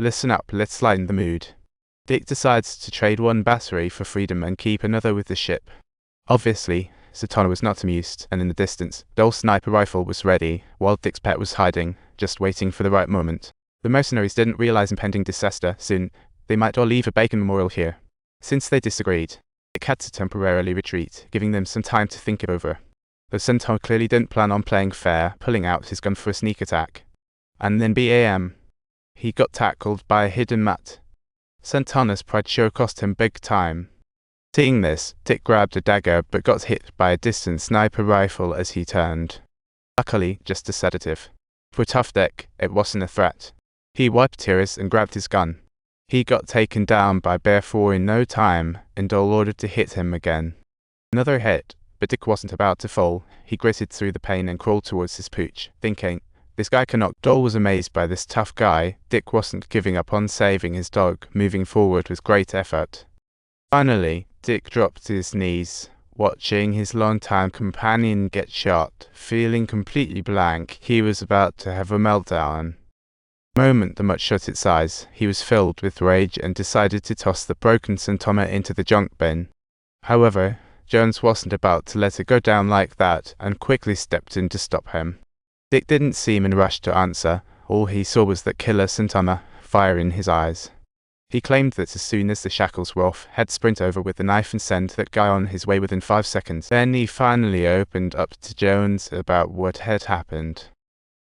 Listen up, let's lighten the mood. Dick decides to trade one battery for freedom and keep another with the ship. Obviously, Satana was not amused, and in the distance, Dole's sniper rifle was ready, while Dick's pet was hiding, just waiting for the right moment. The mercenaries didn't realize impending disaster. Soon, they might all leave a Bacon memorial here. Since they disagreed, Dick had to temporarily retreat, giving them some time to think it over. Though Satana clearly didn't plan on playing fair, pulling out his gun for a sneak attack. And then BAM. He got tackled by a hidden mat. Satana's pride sure cost him big time. Seeing this, Dick grabbed a dagger but got hit by a distant sniper rifle as he turned. Luckily, just a sedative. For tough Dick, it wasn't a threat. He wiped tears and grabbed his gun. He got taken down by Bear 4 in no time, and Dole ordered to hit him again. Another hit, but Dick wasn't about to fall. He gritted through the pain and crawled towards his pooch, thinking, this guy can knock. Dole was amazed by this tough guy. Dick wasn't giving up on saving his dog, moving forward with great effort. Finally, Dick dropped to his knees, watching his longtime companion get shot. Feeling completely blank, he was about to have a meltdown. The moment the mutt shut its eyes, he was filled with rage and decided to toss the broken Satana into the junk bin. However, Jones wasn't about to let it go down like that, and quickly stepped in to stop him. Dick didn't seem in a rush to answer. All he saw was that killer Satana, fire in his eyes. He claimed that as soon as the shackles were off, he'd sprint over with the knife and send that guy on his way within 5 seconds. Then he finally opened up to Jones about what had happened.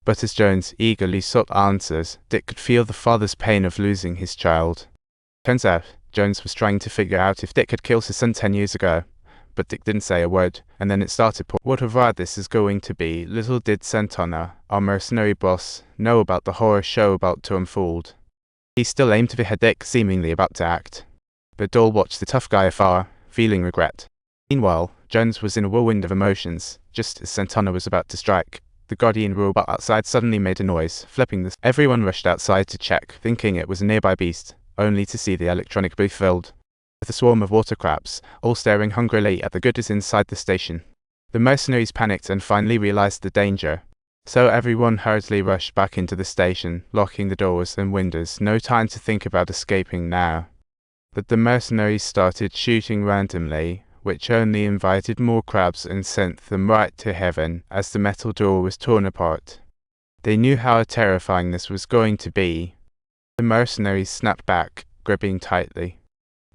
But as Jones eagerly sought answers, Dick could feel the father's pain of losing his child. Turns out, Jones was trying to figure out if Dick had killed his son 10 years ago. But Dick didn't say a word, and then it started. What a ride this is going to be. Little did Satana, our mercenary boss, know about the horror show about to unfold. He still aimed to behead Dick, seemingly about to act. But Dole watched the tough guy afar, feeling regret. Meanwhile, Jones was in a whirlwind of emotions. Just as Satana was about to strike, the guardian robot outside suddenly made a noise, flipping this. Everyone rushed outside to check, thinking it was a nearby beast, only to see the electronic booth filled with a swarm of water crabs, all staring hungrily at the goodies inside the station. The mercenaries panicked and finally realized the danger. So everyone hurriedly rushed back into the station, locking the doors and windows. No time to think about escaping now. But the mercenaries started shooting randomly, which only invited more crabs and sent them right to heaven as the metal door was torn apart. They knew how terrifying this was going to be. The mercenaries snapped back, gripping tightly.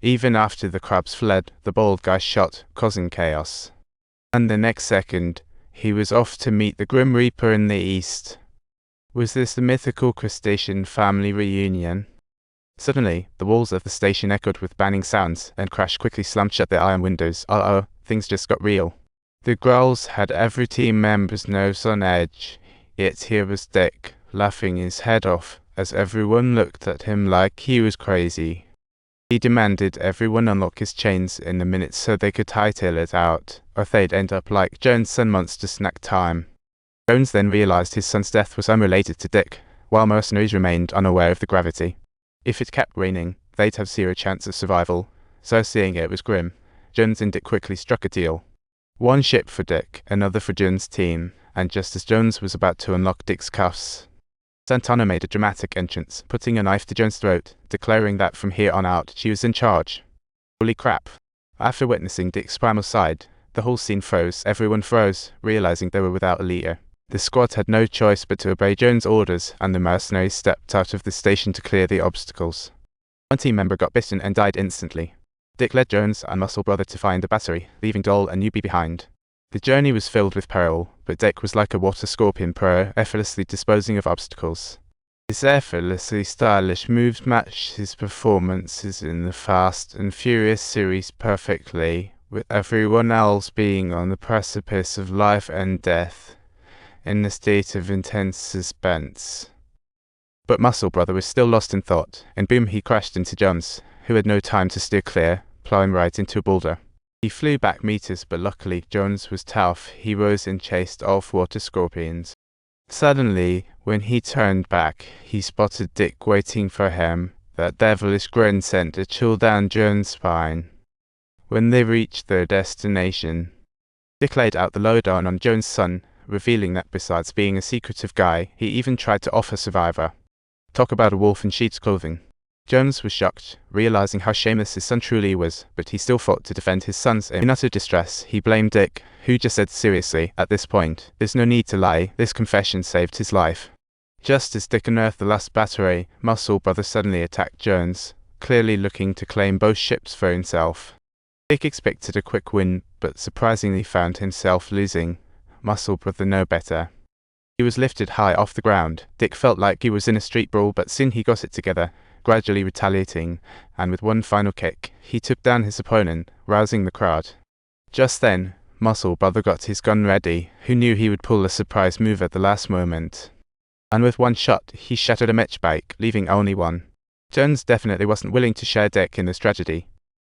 Even after the crabs fled, the bald guy shot, causing chaos. And the next second, he was off to meet the Grim Reaper in the east. Was this the mythical crustacean family reunion? Suddenly, the walls of the station echoed with banging sounds, and Crash quickly slammed shut the iron windows. Uh-oh, things just got real. The growls had every team member's nose on edge, yet here was Dick, laughing his head off, as everyone looked at him like he was crazy. He demanded everyone unlock his chains in a minute so they could hightail it out, or they'd end up like Jones' son Monster Snack Time. Jones then realized his son's death was unrelated to Dick, while mercenaries remained unaware of the gravity. If it kept raining, they'd have zero chance of survival, so seeing it was grim, Jones and Dick quickly struck a deal. One ship for Dick, another for Jones' team, and just as Jones was about to unlock Dick's cuffs, Satana made a dramatic entrance, putting a knife to Jones' throat, declaring that from here on out she was in charge. Holy crap. After witnessing Dick's primal side, the whole scene froze. Everyone froze, realizing they were without a leader. The squad had no choice but to obey Jones' orders, and the mercenaries stepped out of the station to clear the obstacles. One team member got bitten and died instantly. Dick led Jones and Muscle Brother to find the battery, leaving Dole and Newbie behind. The journey was filled with peril, but Dick was like a water scorpion pro, effortlessly disposing of obstacles. His effortlessly stylish moves matched his performances in the Fast and Furious series perfectly, with everyone else being on the precipice of life and death, in a state of intense suspense. But Muscle Brother was still lost in thought, and boom, he crashed into Jones, who had no time to steer clear, plowing right into a boulder. He flew back meters, but luckily Jones was tough. He rose and chased off water scorpions. Suddenly, when he turned back, he spotted Dick waiting for him. That devilish grin sent a chill down Jones' spine. When they reached their destination, Dick laid out the lowdown on Jones' son, revealing that besides being a secretive guy, he even tried to offer Survivor. Talk about a wolf in sheep's clothing. Jones was shocked, realizing how shameless his son truly was, but he still fought to defend his sons. In utter distress, he blamed Dick, who just said seriously, at this point, there's no need to lie, this confession saved his life. Just as Dick unearthed the last battery, Muscle Brother suddenly attacked Jones, clearly looking to claim both ships for himself. Dick expected a quick win, but surprisingly found himself losing. Muscle Brother knew better. He was lifted high off the ground. Dick felt like he was in a street brawl, but soon he got it together, gradually retaliating, and with one final kick, he took down his opponent, rousing the crowd. Just then, Muscle Brother got his gun ready, who knew he would pull a surprise move at the last moment. And with one shot, he shattered a match bike, leaving only one. Jones definitely wasn't willing to share Dick in this tragedy.